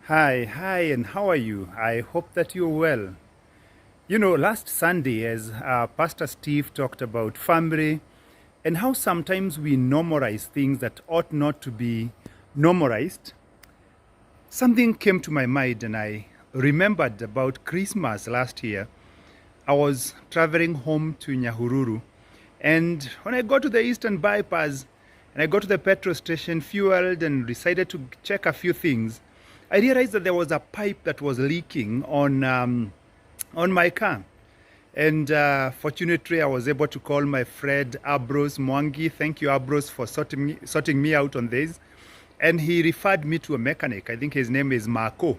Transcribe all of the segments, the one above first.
Hi, and how are you? I hope that you're well. Last Sunday, as Pastor Steve talked about family and how sometimes we normalize things that ought not to be normalized, something came to my mind and I remembered about Christmas last year. I was traveling home to Nyahururu, and when I got to the Eastern Bypass and I got to the petrol station, fueled, and decided to check a few things, I realized that there was a pipe that was leaking on my car. And fortunately, I was able to call my friend Abros Mwangi. Thank you, Abros, for sorting me out on this. And he referred me to a mechanic. I think his name is Marco,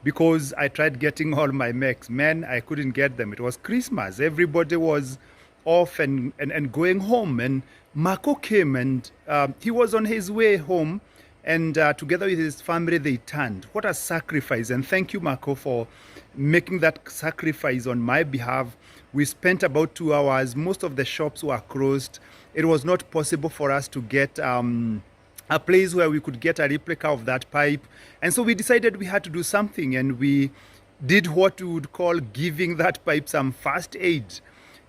because I tried getting all my mechs. Man, I couldn't get them. It was Christmas. Everybody was off and going home. And Marco came, and he was on his way home. And together with his family, they turned. What a sacrifice. And thank you, Marco, for making that sacrifice on my behalf. We spent about 2 hours. Most of the shops were closed. It was not possible for us to get a place where we could get a replica of that pipe. And so we decided we had to do something. And we did what we would call giving that pipe some first aid.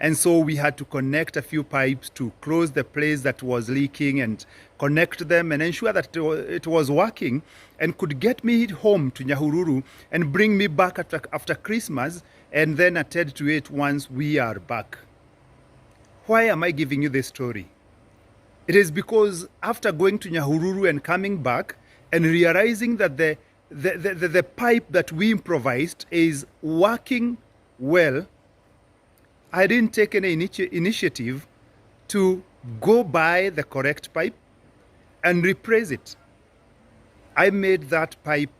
And so we had to connect a few pipes to close the place that was leaking and connect them and ensure that it was working and could get me home to Nyahururu and bring me back after Christmas and then attend to it once we are back. Why am I giving you this story? It is because after going to Nyahururu and coming back and realizing that the pipe that we improvised is working well, I didn't take any initiative to go buy the correct pipe and replace it. I made that pipe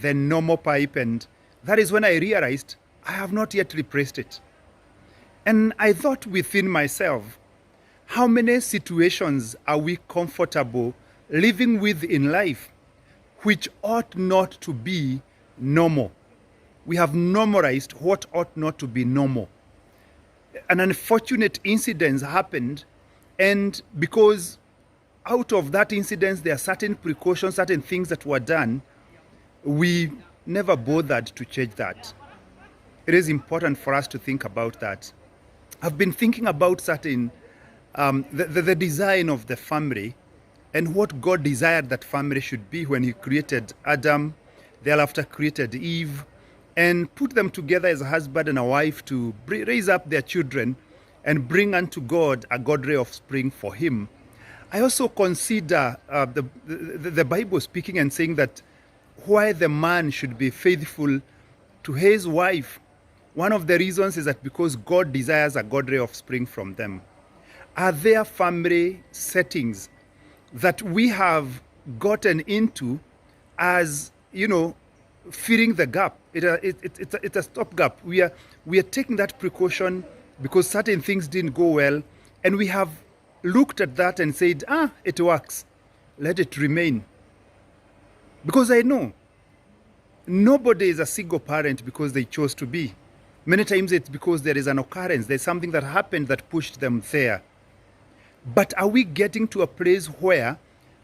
the normal pipe, and that is when I realized I have not yet replaced it. And I thought within myself, how many situations are we comfortable living with in life which ought not to be normal? We have normalized what ought not to be normal. An unfortunate incident happened, and because out of that incident there are certain precautions, certain things that were done, we never bothered to change that. It is important for us to think about that. I've been thinking about certain the design of the family and what God desired that family should be when he created Adam, thereafter created Eve, and put them together as a husband and a wife to raise up their children and bring unto God a godly offspring for him. I also consider the Bible speaking and saying that why the man should be faithful to his wife. One of the reasons is that because God desires a godly offspring from them. Are there family settings that we have gotten into as, filling the gap? It's a stopgap. We are taking that precaution because certain things didn't go well, and we have looked at that and said, it works. Let it remain. Because I know nobody is a single parent because they chose to be. Many times it's because there is an occurrence. There's something that happened that pushed them there. But are we getting to a place where,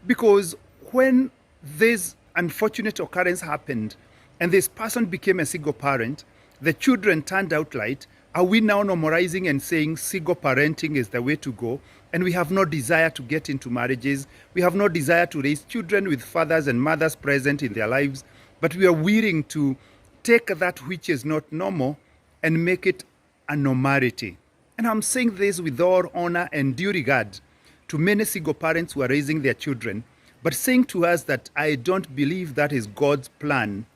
because when this unfortunate occurrence happened and this person became a single parent, the children turned out right, are we now normalizing and saying single parenting is the way to go? And we have no desire to get into marriages. We have no desire to raise children with fathers and mothers present in their lives. But we are willing to take that which is not normal and make it a normality. And I'm saying this with all honor and due regard to many single parents who are raising their children, but saying to us that I don't believe that is God's plan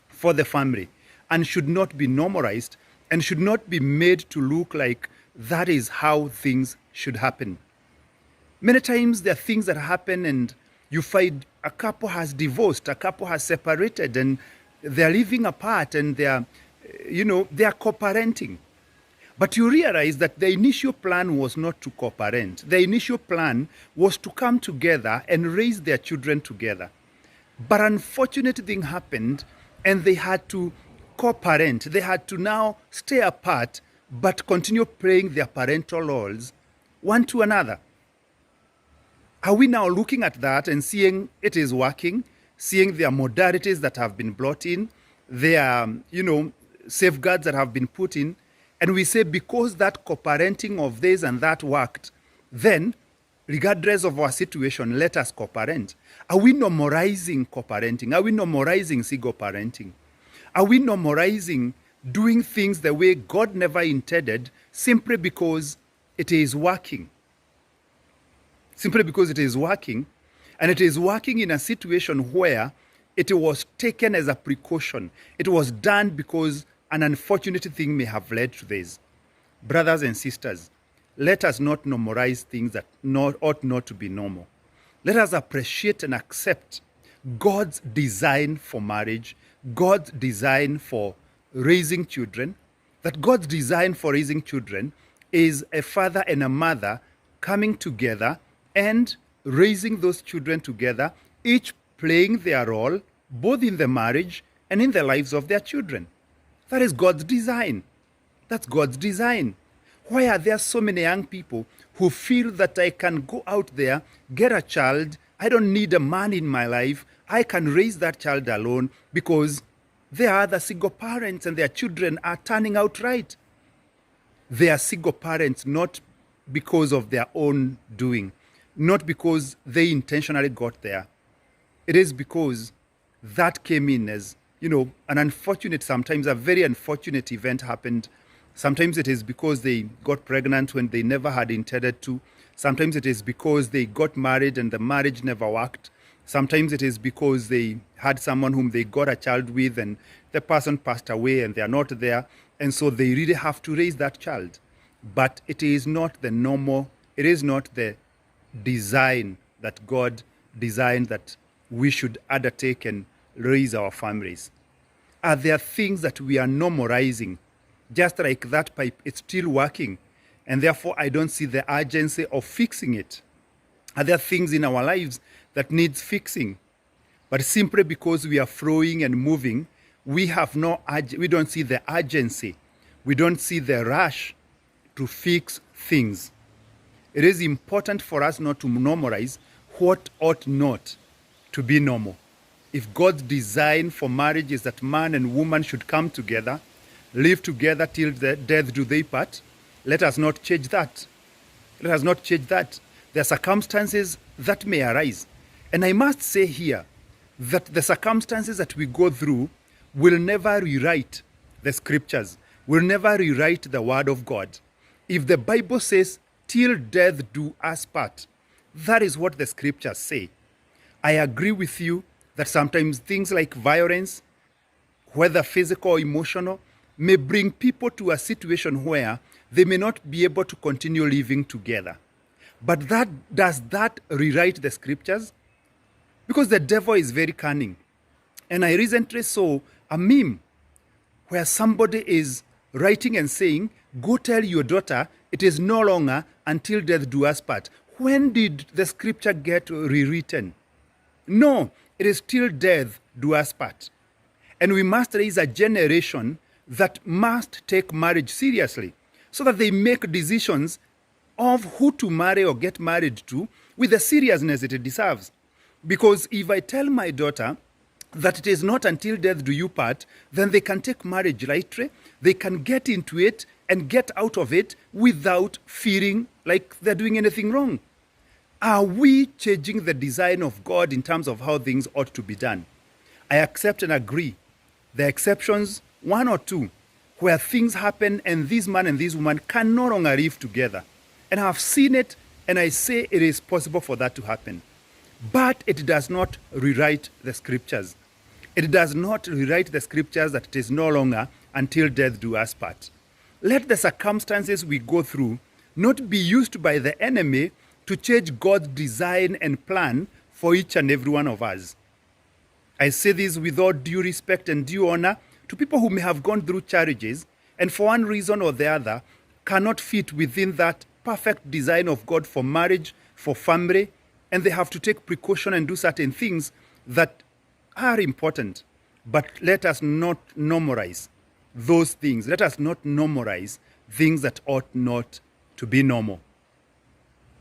for the family and should not be normalized and should not be made to look like that is how things should happen. Many times there are things that happen and you find a couple has divorced, a couple has separated, and they're living apart and they are co-parenting. But you realize that the initial plan was not to co-parent. The initial plan was to come together and raise their children together. But unfortunate thing happened and they had to co-parent. They had to now stay apart but continue playing their parental roles one to another. Are we now looking at that and seeing it is working seeing their modalities that have been brought in, their, safeguards that have been put in, and we say because that co-parenting of this and that worked, then regardless of our situation, let us co-parent. Are we normalizing co-parenting? Are we normalizing single parenting? Are we normalizing doing things the way God never intended simply because it is working? Simply because it is working, and it is working in a situation where it was taken as a precaution. It was done because an unfortunate thing may have led to this. Brothers and sisters, let us not normalize things that ought not to be normal. Let us appreciate and accept God's design for marriage, God's design for raising children, that God's design for raising children is a father and a mother coming together and raising those children together, each playing their role, both in the marriage and in the lives of their children. That is God's design. That's God's design. Why are there so many young people who feel that I can go out there, get a child, I don't need a man in my life, I can raise that child alone because there are other single parents and their children are turning out right. They are single parents not because of their own doing, not because they intentionally got there. It is because that came in as, an unfortunate, sometimes a very unfortunate event happened. Sometimes it is because they got pregnant when they never had intended to. Sometimes it is because they got married and the marriage never worked. Sometimes it is because they had someone whom they got a child with and the person passed away and they are not there. And so they really have to raise that child. But it is not the normal, it is not the design that God designed that we should undertake and raise our families. Are there things that we are normalizing? Just like that pipe, it's still working. And therefore, I don't see the urgency of fixing it. Are there things in our lives that needs fixing? But simply because we are flowing and moving, we don't see the urgency. We don't see the rush to fix things. It is important for us not to normalize what ought not to be normal. If God's design for marriage is that man and woman should come together, live together till the death do they part, let us not change that. Let us not change that. There are circumstances that may arise. And I must say here that the circumstances that we go through will never rewrite the scriptures, will never rewrite the word of God. If the Bible says, till death do us part, that is what the scriptures say. I agree with you that sometimes things like violence, whether physical or emotional, may bring people to a situation where they may not be able to continue living together. But does that rewrite the scriptures? Because the devil is very cunning. And I recently saw a meme where somebody is writing and saying, go tell your daughter it is no longer until death do us part. When did the scripture get rewritten? No, it is till death do us part. And we must raise a generation that must take marriage seriously so that they make decisions of who to marry or get married to with the seriousness it deserves. Because if I tell my daughter that it is not until death do you part, then they can take marriage lightly, they can get into it and get out of it without feeling like they're doing anything wrong. Are we changing the design of God in terms of how things ought to be done? I accept and agree. The exceptions, one or two, where things happen and this man and this woman can no longer live together. And I've seen it and I say it is possible for that to happen. But it does not rewrite the scriptures. It does not rewrite the scriptures that it is no longer until death do us part. Let the circumstances we go through not be used by the enemy to change God's design and plan for each and every one of us. I say this with all due respect and due honor to people who may have gone through challenges and for one reason or the other cannot fit within that perfect design of God for marriage, for family, and they have to take precaution and do certain things that are important. But let us not normalize those things. Let us not normalize things that ought not to be normal.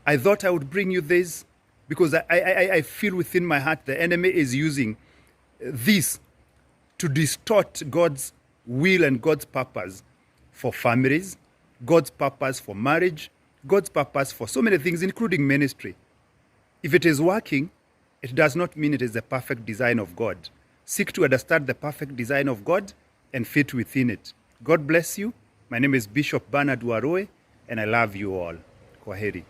I thought I would bring you this because I feel within my heart the enemy is using this to distort God's will and God's purpose for families, God's purpose for marriage, God's purpose for so many things, including ministry. If it is working, it does not mean it is the perfect design of God. Seek to understand the perfect design of God and fit within it. God bless you. My name is Bishop Bernard Waroe, and I love you all. Kwaheri.